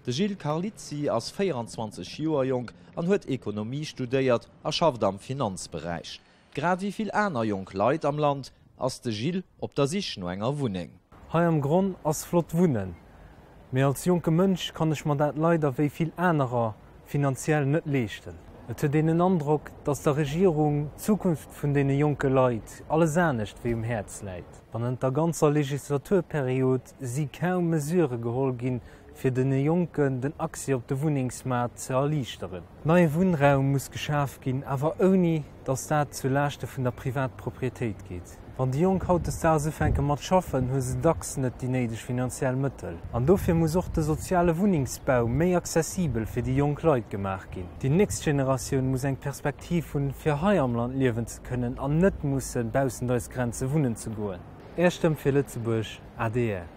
De Gilles Carlizzi ass 24 Joer jong an huet Ökonomie studéiert a schafft am Finanzbereich. Grad wieviel aner Jong Leiit am Land ass de Gilles op der sich no enger Wuning. Hei am Grund ass flott wunnen. Meer als jonke Mënsch kann ich man dat leider wéi viel Änerer finanziell net leechten. Et huet den Andruck, dats der Regierung Zukunft vun dee jonke Leiit alles ernstnecht wie Herz läit. Wann en der ganzer Legislaturperiod si kaum Mesure geholl ginn fir dene Jonken den Aktie op de Wuningsmarkt ze erlichteren. Neue Wohnraum muss geschaf ginn, awer oni, dats dat zulächte vun der Privatproprietéit geht. Wann die Jong haut es da fenke mat schaffen, hue se dacks net die neideg finanziell Mëttel. An dofir muss auch de soziale Woningsbau méi zesibel fir die Jong Leiit gemacht gin. Die nächste Generation muss eng Perspektiv vun fir Hai am Land liewen ze können an net mussssen bausen als Grenze wunnen zu goen. Erstem fir Lützeburg, ADR.